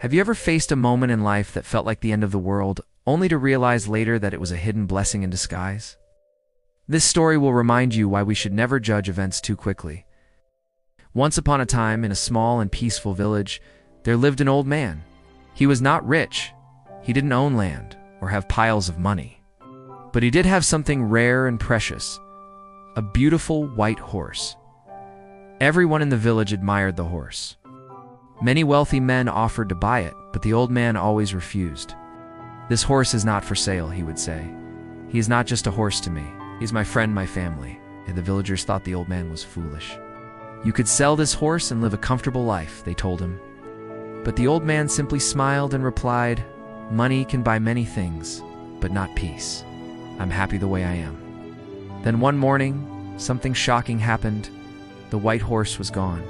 Have you ever faced a moment in life that felt like the end of the world, only to realize later that it was a hidden blessing in disguise? This story will remind you why we should never judge events too quickly. Once upon a time, in a small and peaceful village, there lived an old man. He was not rich. He didn't own land or have piles of money. But he did have something rare and precious, a beautiful white horse. Everyone in the village admired the horse. Many wealthy men offered to buy it, but the old man always refused. "This horse is not for sale," he would say. "He is not just a horse to me. He is my friend, my family." And the villagers thought the old man was foolish. "You could sell this horse and live a comfortable life," they told him. But the old man simply smiled and replied, "Money can buy many things, but not peace. I'm happy the way I am." Then one morning, something shocking happened. The white horse was gone.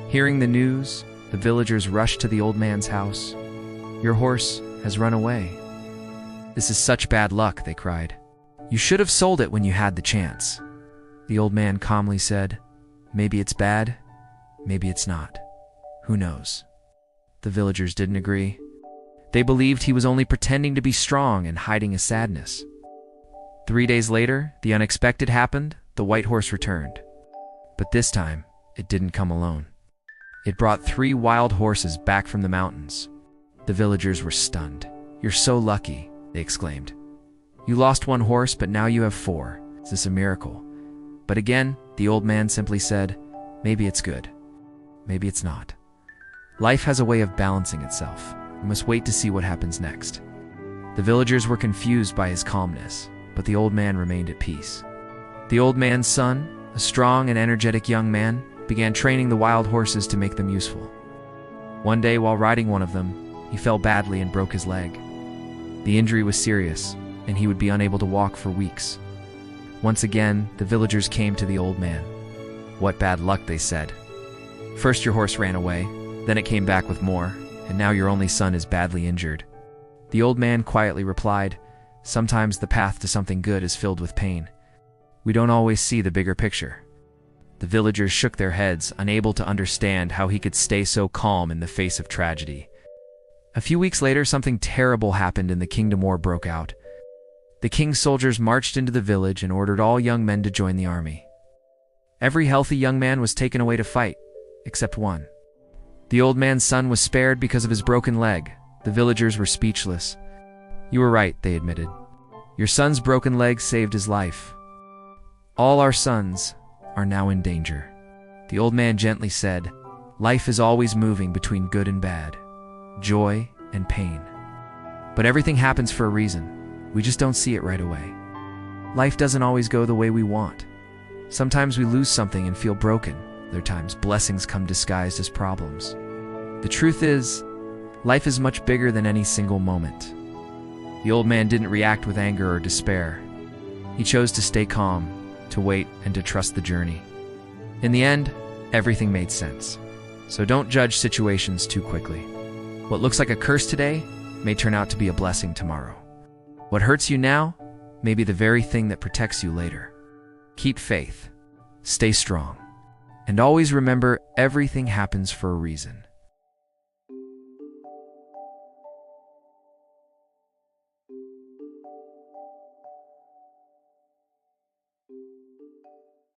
Hearing the news, the villagers rushed to the old man's house. "Your horse has run away." "This is such bad luck," they cried. "You should have sold it when you had the chance." The old man calmly said, "Maybe it's bad, maybe it's not. Who knows?" The villagers didn't agree. They believed he was only pretending to be strong and hiding his sadness. 3 days later, the unexpected happened. The white horse returned. But this time, it didn't come alone. It brought 3 wild horses back from the mountains. The villagers were stunned. "You're so lucky," they exclaimed. "You lost 1 horse, but now you have 4. Is this a miracle?" But again, the old man simply said, "Maybe it's good. Maybe it's not. Life has a way of balancing itself. We must wait to see what happens next." The villagers were confused by his calmness, but the old man remained at peace. The old man's son, a strong and energetic young man, began training the wild horses to make them useful. One day, while riding one of them, he fell badly and broke his leg. The injury was serious, and he would be unable to walk for weeks. Once again, the villagers came to the old man. "What bad luck," they said. "First your horse ran away, then it came back with more, and now your only son is badly injured." The old man quietly replied, "Sometimes the path to something good is filled with pain. We don't always see the bigger picture." The villagers shook their heads, unable to understand how he could stay so calm in the face of tragedy. A few weeks later, something terrible happened and the kingdom war broke out. The king's soldiers marched into the village and ordered all young men to join the army. Every healthy young man was taken away to fight, except one. The old man's son was spared because of his broken leg. The villagers were speechless. "You were right," they admitted. "Your son's broken leg saved his life. All our sons are now in danger." The old man gently said, "Life is always moving between good and bad, joy and pain. But everything happens for a reason. We just don't see it right away. Life doesn't always go the way we want. Sometimes we lose something and feel broken. Other times, blessings come disguised as problems. The truth is, life is much bigger than any single moment." The old man didn't react with anger or despair. He chose to stay calm, to wait, and to trust the journey. In the end, everything made sense. So don't judge situations too quickly. What looks like a curse today may turn out to be a blessing tomorrow. What hurts you now may be the very thing that protects you later. Keep faith, stay strong, and always remember everything happens for a reason.